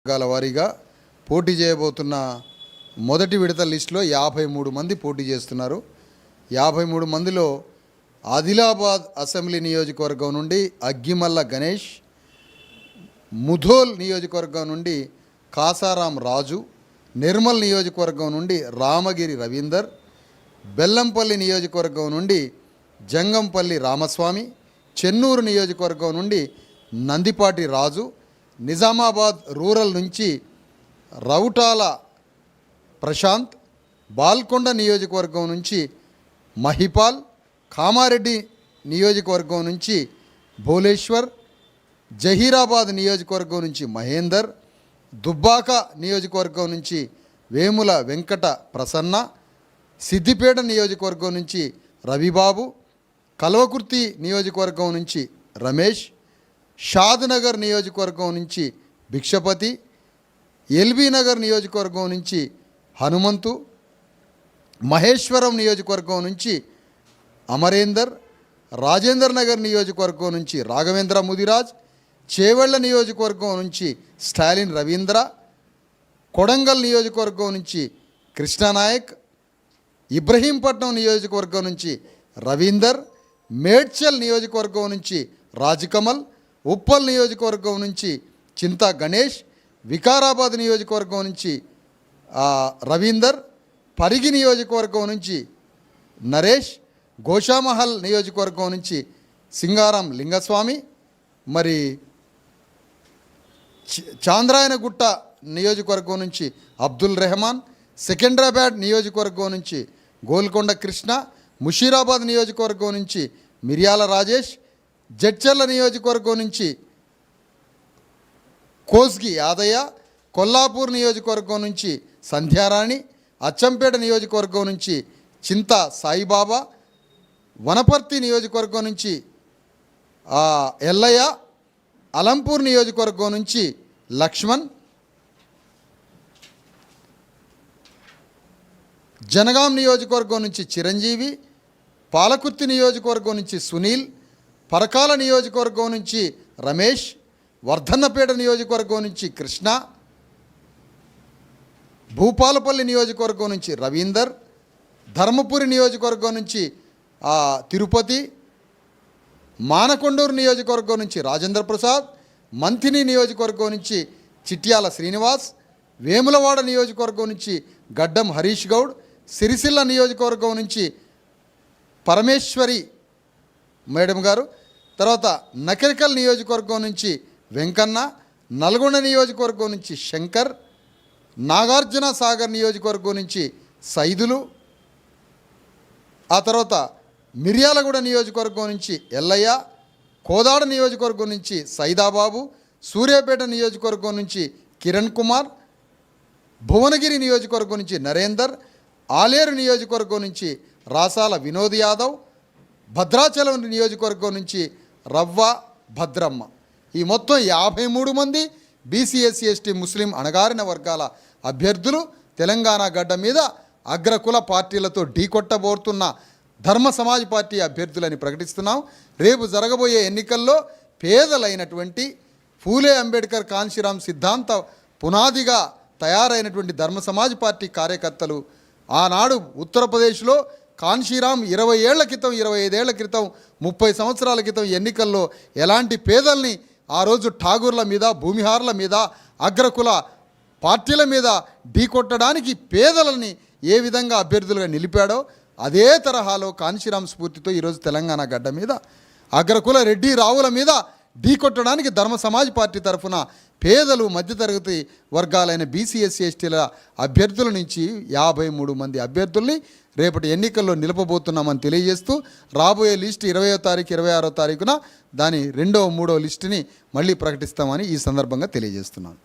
వర్గాల వారీగా పోటీ చేయబోతున్న మొదటి విడత లిస్టులో 53 మంది పోటీ చేస్తున్నారు. 53 మందిలో ఆదిలాబాద్ అసెంబ్లీ నియోజకవర్గం నుండి అగ్గిమల్ల గణేష్, ముధోల్ నియోజకవర్గం నుండి కాసారాం రాజు, నిర్మల్ నియోజకవర్గం నుండి రామగిరి రవీందర్, బెల్లంపల్లి నియోజకవర్గం నుండి జంగంపల్లి రామస్వామి, చెన్నూరు నియోజకవర్గం నుండి నందిపాటి రాజు, నిజామాబాద్ రూరల్ నుంచి రౌటాల ప్రశాంత్, బాల్కొండ నియోజకవర్గం నుంచి మహిపాల్, కామారెడ్డి నియోజకవర్గం నుంచి భోలేశ్వర్, జహీరాబాద్ నియోజకవర్గం నుంచి మహేందర్, దుబ్బాక నియోజకవర్గం నుంచి వేముల వెంకట ప్రసన్న, సిద్దిపేట నియోజకవర్గం నుంచి రవిబాబు, కల్వకుర్తి నియోజకవర్గం నుంచి రమేష్, షాద్నగర్ నియోజకవర్గం నుంచి భిక్షపతి, ఎల్బీ నగర్ నియోజకవర్గం నుంచి హనుమంతు, మహేశ్వరం నియోజకవర్గం నుంచి అమరేందర్, రాజేందర్ నగర్ నియోజకవర్గం నుంచి రాఘవేంద్ర ముదిరాజ్, చేవెళ్ల నియోజకవర్గం నుంచి స్టాలిన్ రవీంద్ర, కొడంగల్ నియోజకవర్గం నుంచి కృష్ణానాయక్, ఇబ్రహీంపట్నం నియోజకవర్గం నుంచి రవీందర్, మేడ్చల్ నియోజకవర్గం నుంచి రాజ్కమల్, ఉప్పల్ నియోజకవర్గం నుంచి చింతా గణేష్, వికారాబాద్ నియోజకవర్గం నుంచి రవీందర్, పరిగి నియోజకవర్గం నుంచి నరేష్, గోషామహల్ నియోజకవర్గం నుంచి సింగారం లింగస్వామి, మరి చాంద్రాయనగుట్ట నియోజకవర్గం నుంచి అబ్దుల్ రెహమాన్, సికింద్రాబాద్ నియోజకవర్గం నుంచి గోల్కొండ కృష్ణ, ముషీరాబాద్ నియోజకవర్గం నుంచి మిర్యాల రాజేష్, జడ్చర్ల నియోజకవర్గం నుంచి కోస్గి యాదయ్య, కొల్లాపూర్ నియోజకవర్గం నుంచి సంధ్యారాణి, అచ్చంపేట నియోజకవర్గం నుంచి చింతా సాయిబాబా, వనపర్తి నియోజకవర్గం నుంచి ఎల్లయ్య, అలంపూర్ నియోజకవర్గం నుంచి లక్ష్మణ్, జనగాం నియోజకవర్గం నుంచి చిరంజీవి, పాలకుర్తి నియోజకవర్గం నుంచి సునీల్, పరకాల నియోజకవర్గం నుంచి రమేష్, వర్ధన్నపేట నియోజకవర్గం నుంచి కృష్ణ, భూపాలపల్లి నియోజకవర్గం నుంచి రవీందర్, ధర్మపురి నియోజకవర్గం నుంచి తిరుపతి, మానకొండూరు నియోజకవర్గం నుంచి రాజేంద్ర ప్రసాద్, మంథిని నియోజకవర్గం నుంచి చిట్యాల శ్రీనివాస్, వేములవాడ నియోజకవర్గం నుంచి గడ్డం హరీష్ గౌడ్, సిరిసిల్ల నియోజకవర్గం నుంచి పరమేశ్వరి మేడం గారు, తర్వాత నకరికల్ నియోజకవర్గం నుంచి వెంకన్న, నల్గొండ నియోజకవర్గం నుంచి శంకర్, నాగార్జున సాగర్ నియోజకవర్గం నుంచి సైదులు, ఆ తర్వాత మిర్యాలగూడ నియోజకవర్గం నుంచి ఎల్లయ్య, కోదాడ నియోజకవర్గం నుంచి సైదాబాబు, సూర్యాపేట నియోజకవర్గం నుంచి కిరణ్ కుమార్, భువనగిరి నియోజకవర్గం నుంచి నరేందర్, ఆలేరు నియోజకవర్గం నుంచి రాసాల వినోద్ యాదవ్, భద్రాచలం నియోజకవర్గం నుంచి రవ్వ భద్రమ్మ. ఈ మొత్తం 53 మంది బీసీ ఎస్సీ ఎస్టీ ముస్లిం అణగారిన వర్గాల అభ్యర్థులు తెలంగాణ గడ్డ మీద అగ్రకుల పార్టీలతో ఢీకొట్టబోతున్న ధర్మ సమాజ్ పార్టీ అభ్యర్థులని ప్రకటిస్తున్నాం. రేపు జరగబోయే ఎన్నికల్లో పేదలైనటువంటి ఫూలే అంబేద్కర్ కాన్షీరాం సిద్ధాంత పునాదిగా తయారైనటువంటి ధర్మ సమాజ్ పార్టీ కార్యకర్తలు ఆనాడు ఉత్తరప్రదేశ్లో కాన్షీరాం 20 ఏళ్ల క్రితం, 25 ఏళ్ల క్రితం, 30 సంవత్సరాల క్రితం ఎన్నికల్లో ఎలాంటి పేదల్ని ఆ రోజు ఠాగూర్ల మీద, భూమిహార్ల మీద, అగ్రకుల పార్టీల మీద ఢీకొట్టడానికి పేదలని ఏ విధంగా అభ్యర్థులుగా నిలిపాడో అదే తరహాలో కాన్షీరాం స్ఫూర్తితో ఈరోజు తెలంగాణ గడ్డ మీద అగ్రకుల రెడ్డి రావుల మీద ఢీకొట్టడానికి ధర్మ సమాజ్ పార్టీ తరఫున పేదలు, మధ్యతరగతి వర్గాలైన బీసీ ఎస్సీ ఎస్టీల అభ్యర్థుల నుంచి 53 మంది అభ్యర్థుల్ని రేపటి ఎన్నికల్లో నిలపబోతున్నామని తెలియజేస్తూ రాబోయే లిస్టు 20వ తారీఖు, 26వ తారీఖున దాని 2వ, 3వ లిస్టుని మళ్ళీ ప్రకటిస్తామని ఈ సందర్భంగా తెలియజేస్తున్నాను.